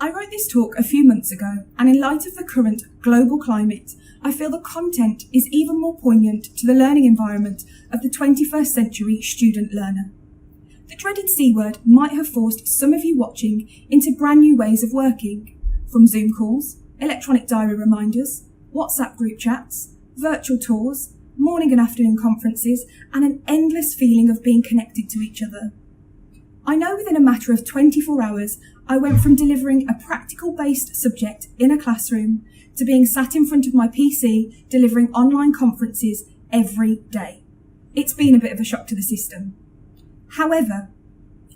I wrote this talk a few months ago, and in light of the current global climate, I feel the content is even more poignant to the learning environment of the 21st century student learner. The dreaded C word might have forced some of you watching into brand new ways of working, from Zoom calls, electronic diary reminders, WhatsApp group chats, virtual tours, morning and afternoon conferences, and an endless feeling of being connected to each other. I know within a matter of 24 hours, I went from delivering a practical-based subject in a classroom to being sat in front of my PC delivering online conferences every day. It's been a bit of a shock to the system. However,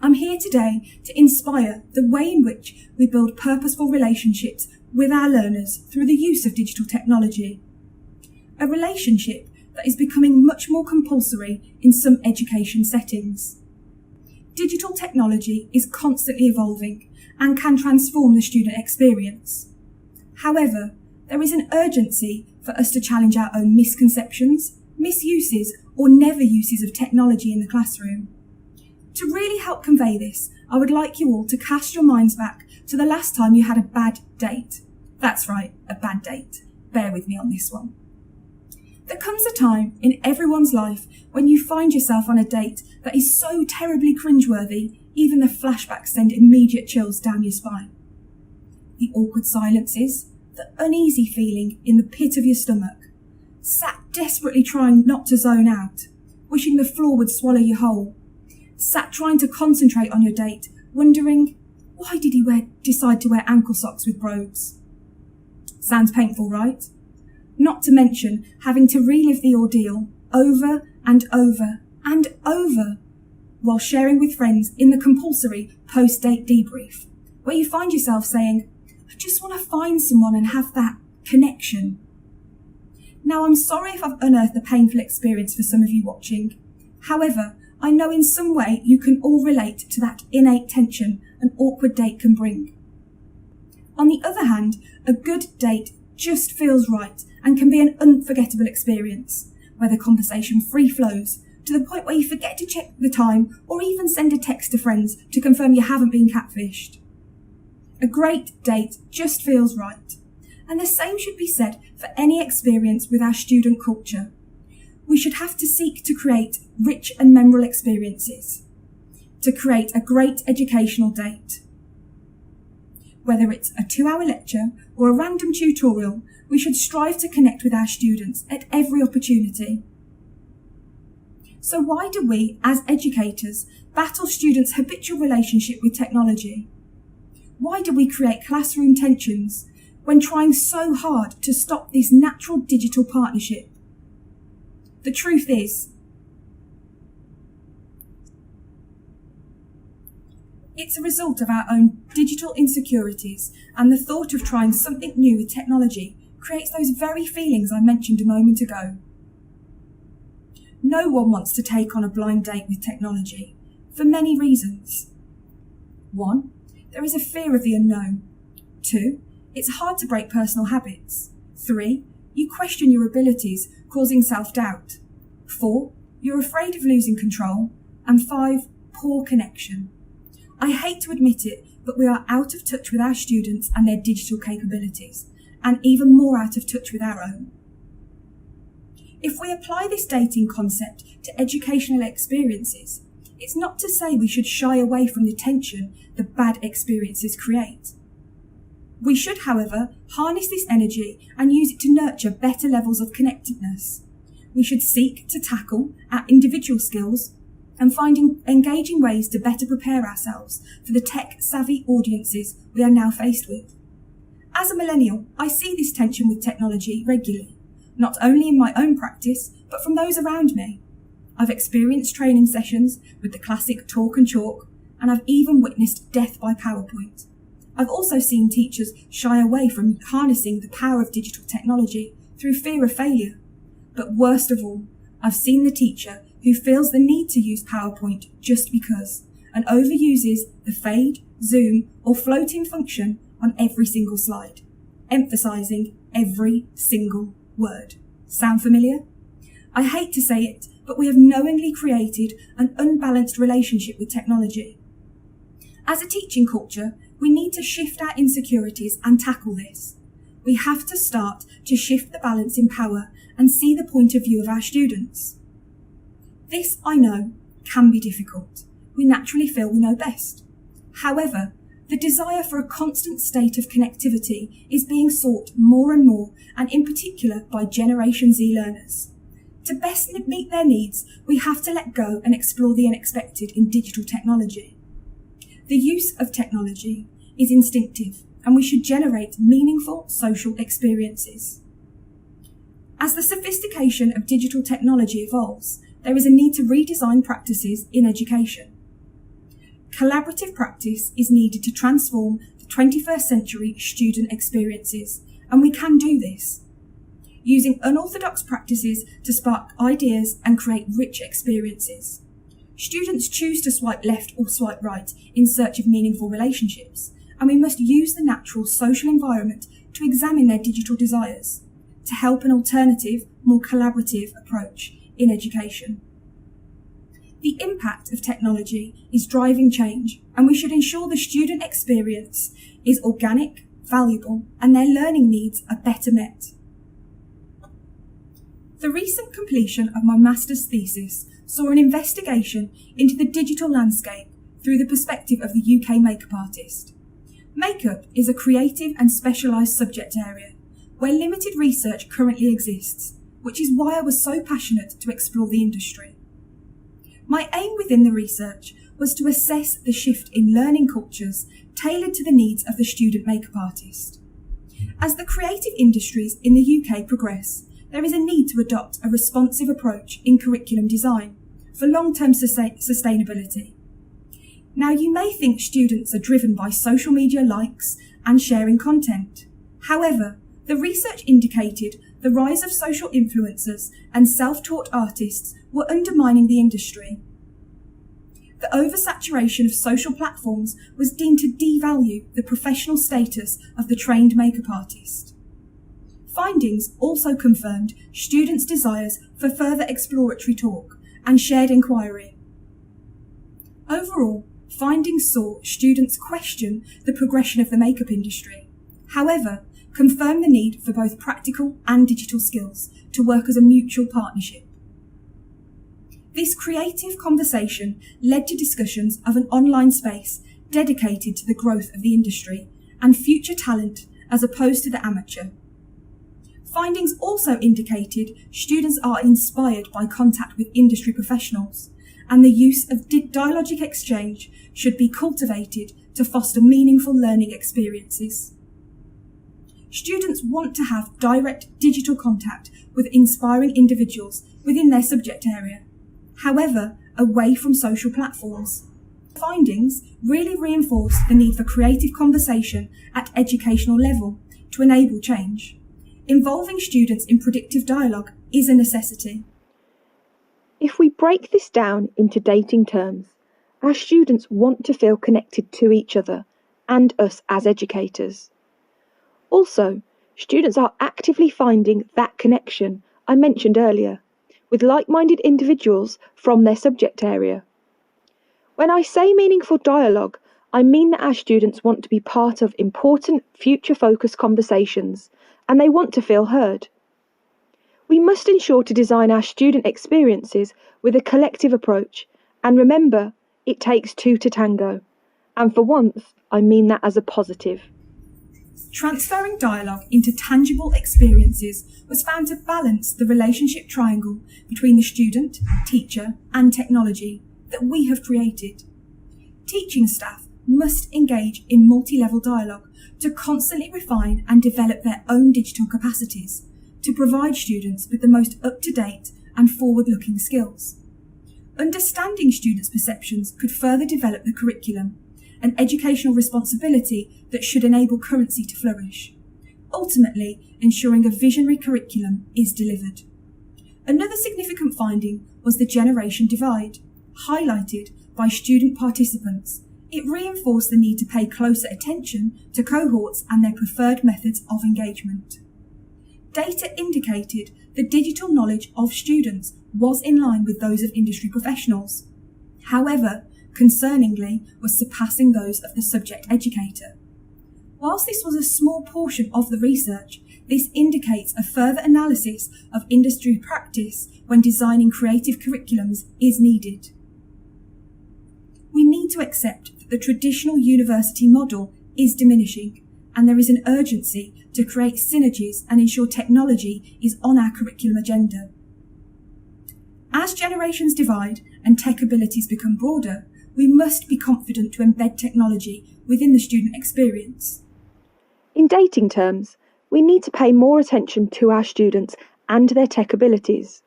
I'm here today to inspire the way in which we build purposeful relationships with our learners through the use of digital technology. A relationship that is becoming much more compulsory in some education settings. Digital technology is constantly evolving and can transform the student experience. However, there is an urgency for us to challenge our own misconceptions, misuses, or never uses of technology in the classroom. To really help convey this, I would like you all to cast your minds back to the last time you had a bad date. That's right, a bad date. Bear with me on this one. There comes a time in everyone's life when you find yourself on a date that is so terribly cringeworthy, even the flashbacks send immediate chills down your spine. The awkward silences, the uneasy feeling in the pit of your stomach, sat desperately trying not to zone out, wishing the floor would swallow you whole, sat trying to concentrate on your date, wondering, why did he decide to wear ankle socks with brogues? Sounds painful, right? Not to mention having to relive the ordeal over and over and over while sharing with friends in the compulsory post-date debrief, where you find yourself saying, I just want to find someone and have that connection. Now, I'm sorry if I've unearthed a painful experience for some of you watching. However, I know in some way you can all relate to that innate tension an awkward date can bring. On the other hand, a good date just feels right and can be an unforgettable experience, where the conversation free flows to the point where you forget to check the time or even send a text to friends to confirm you haven't been catfished. A great date just feels right, and the same should be said for any experience with our student culture. We should have to seek to create rich and memorable experiences, to create a great educational date. Whether it's a 2-hour lecture or a random tutorial, we should strive to connect with our students at every opportunity. So why do we, as educators, battle students' habitual relationship with technology? Why do we create classroom tensions when trying so hard to stop this natural digital partnership? The truth is, it's a result of our own digital insecurities, and the thought of trying something new with technology creates those very feelings I mentioned a moment ago. No one wants to take on a blind date with technology, for many reasons. 1, there is a fear of the unknown. 2, it's hard to break personal habits. 3, you question your abilities, causing self-doubt. 4, you're afraid of losing control. And 5, poor connection. I hate to admit it, but we are out of touch with our students and their digital capabilities, and even more out of touch with our own. If we apply this dating concept to educational experiences, it's not to say we should shy away from the tension the bad experiences create. We should, however, harness this energy and use it to nurture better levels of connectedness. We should seek to tackle our individual skills and finding engaging ways to better prepare ourselves for the tech-savvy audiences we are now faced with. As a millennial, I see this tension with technology regularly, not only in my own practice, but from those around me. I've experienced training sessions with the classic talk and chalk, and I've even witnessed death by PowerPoint. I've also seen teachers shy away from harnessing the power of digital technology through fear of failure. But worst of all, I've seen the teacher who feels the need to use PowerPoint just because, and overuses the fade, zoom, or floating function on every single slide, emphasising every single word. Sound familiar? I hate to say it, but we have knowingly created an unbalanced relationship with technology. As a teaching culture, We need to shift our insecurities and tackle this. We have to start to shift the balance in power and see the point of view of our students. This, I know, can be difficult. We naturally feel we know best. However, the desire for a constant state of connectivity is being sought more and more, and in particular by Generation Z learners. To best meet their needs, we have to let go and explore the unexpected in digital technology. The use of technology is instinctive, and we should generate meaningful social experiences. As the sophistication of digital technology evolves, there is a need to redesign practices in education. Collaborative practice is needed to transform the 21st century student experiences, and we can do this. Using unorthodox practices to spark ideas and create rich experiences. Students choose to swipe left or swipe right in search of meaningful relationships, and we must use the natural social environment to examine their digital desires, to help an alternative, more collaborative approach in education. The impact of technology is driving change, and we should ensure the student experience is organic, valuable, and their learning needs are better met. The recent completion of my master's thesis saw an investigation into the digital landscape through the perspective of the UK makeup artist. Makeup is a creative and specialised subject area where limited research currently exists, which is why I was so passionate to explore the industry. My aim within the research was to assess the shift in learning cultures tailored to the needs of the student makeup artist. As the creative industries in the UK progress, there is a need to adopt a responsive approach in curriculum design for long-term sustainability. Now, you may think students are driven by social media likes and sharing content. However, the research indicated the rise of social influencers and self-taught artists were undermining the industry. The oversaturation of social platforms was deemed to devalue the professional status of the trained makeup artist. Findings also confirmed students' desires for further exploratory talk and shared inquiry. Overall, findings saw students question the progression of the makeup industry. However, confirm the need for both practical and digital skills to work as a mutual partnership. This creative conversation led to discussions of an online space dedicated to the growth of the industry and future talent as opposed to the amateur. Findings also indicated students are inspired by contact with industry professionals, and the use of dialogic exchange should be cultivated to foster meaningful learning experiences. Students want to have direct digital contact with inspiring individuals within their subject area, however, away from social platforms. Findings really reinforce the need for creative conversation at educational level to enable change. Involving students in predictive dialogue is a necessity. If we break this down into dating terms, our students want to feel connected to each other and us as educators. Also, students are actively finding that connection I mentioned earlier with like-minded individuals from their subject area. When I say meaningful dialogue, I mean that our students want to be part of important future-focused conversations and they want to feel heard. We must ensure to design our student experiences with a collective approach, and remember, it takes two to tango. And for once, I mean that as a positive. Transferring dialogue into tangible experiences was found to balance the relationship triangle between the student, teacher, and technology that we have created. Teaching staff must engage in multi-level dialogue to constantly refine and develop their own digital capacities to provide students with the most up-to-date and forward-looking skills. Understanding students' perceptions could further develop the curriculum, an educational responsibility that should enable currency to flourish, ultimately ensuring a visionary curriculum is delivered. Another significant finding was the generation divide, highlighted by student participants. It reinforced the need to pay closer attention to cohorts and their preferred methods of engagement. Data indicated the digital knowledge of students was in line with those of industry professionals. However, concerningly, was surpassing those of the subject educator. Whilst this was a small portion of the research, this indicates a further analysis of industry practice when designing creative curriculums is needed. We need to accept that the traditional university model is diminishing, and there is an urgency to create synergies and ensure technology is on our curriculum agenda. As generations divide and tech abilities become broader, we must be confident to embed technology within the student experience. In dating terms, we need to pay more attention to our students and their tech abilities.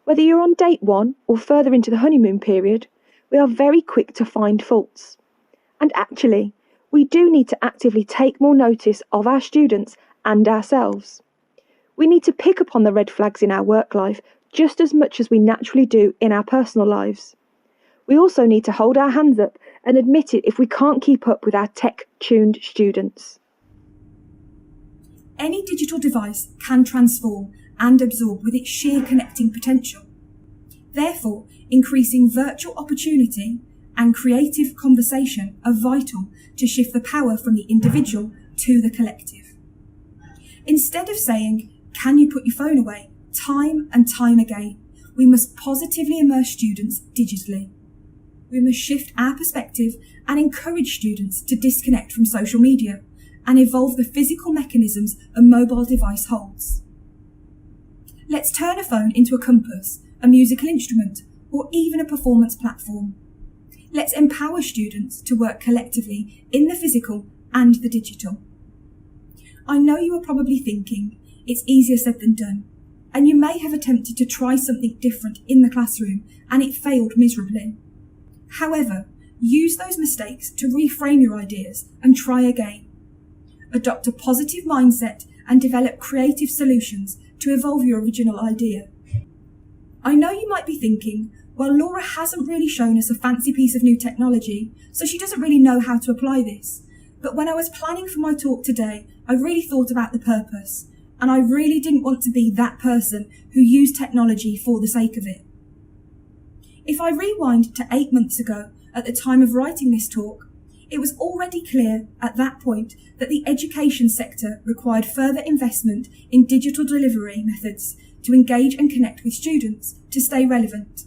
Whether you're on date 1 or further into the honeymoon period, we are very quick to find faults. And actually, we do need to actively take more notice of our students and ourselves. We need to pick up on the red flags in our work life just as much as we naturally do in our personal lives. We also need to hold our hands up and admit it if we can't keep up with our tech-tuned students. Any digital device can transform and absorb with its sheer connecting potential. Therefore, increasing virtual opportunity and creative conversation are vital to shift the power from the individual to the collective. Instead of saying, "Can you put your phone away?" time and time again, we must positively immerse students digitally. We must shift our perspective and encourage students to disconnect from social media and evolve the physical mechanisms a mobile device holds. Let's turn a phone into a compass, a musical instrument, or even a performance platform. Let's empower students to work collectively in the physical and the digital. I know you are probably thinking, it's easier said than done, and you may have attempted to try something different in the classroom and it failed miserably. However, use those mistakes to reframe your ideas and try again. Adopt a positive mindset and develop creative solutions to evolve your original idea. I know you might be thinking, well, Laura hasn't really shown us a fancy piece of new technology, so she doesn't really know how to apply this. But when I was planning for my talk today, I really thought about the purpose, and I really didn't want to be that person who used technology for the sake of it. If I rewind to 8 months ago, at the time of writing this talk, it was already clear at that point that the education sector required further investment in digital delivery methods to engage and connect with students to stay relevant.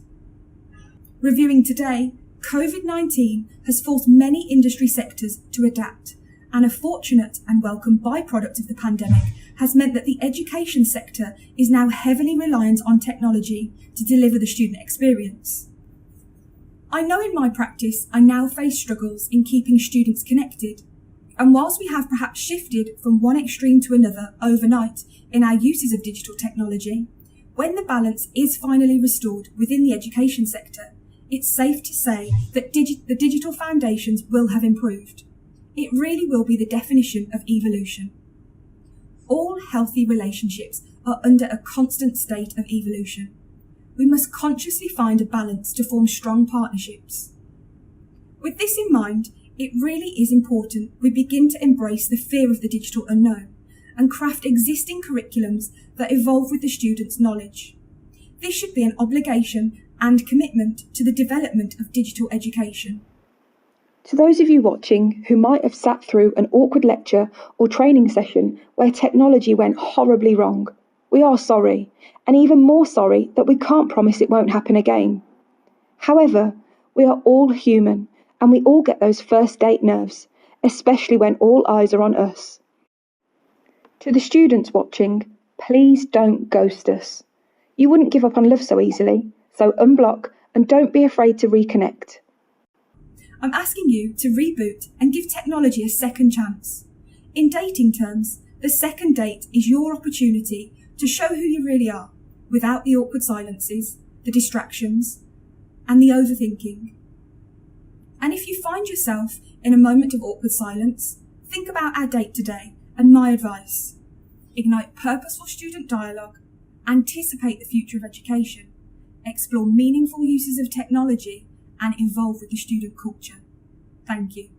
Reviewing today, COVID-19 has forced many industry sectors to adapt, and a fortunate and welcome byproduct of the pandemic has meant that the education sector is now heavily reliant on technology to deliver the student experience. I know in my practice I now face struggles in keeping students connected, and whilst we have perhaps shifted from one extreme to another overnight in our uses of digital technology, when the balance is finally restored within the education sector, it's safe to say that the digital foundations will have improved. It really will be the definition of evolution. All healthy relationships are under a constant state of evolution. We must consciously find a balance to form strong partnerships. With this in mind, it really is important we begin to embrace the fear of the digital unknown and craft existing curriculums that evolve with the students' knowledge. This should be an obligation and commitment to the development of digital education. To those of you watching who might have sat through an awkward lecture or training session where technology went horribly wrong, we are sorry, and even more sorry that we can't promise it won't happen again. However, we are all human, and we all get those first date nerves, especially when all eyes are on us. To the students watching, please don't ghost us. You wouldn't give up on love so easily, so unblock and don't be afraid to reconnect. I'm asking you to reboot and give technology a second chance. In dating terms, the second date is your opportunity to show who you really are, without the awkward silences, the distractions, and the overthinking. And if you find yourself in a moment of awkward silence, think about our date today and my advice. Ignite purposeful student dialogue, anticipate the future of education, explore meaningful uses of technology, and evolve with the student culture. Thank you.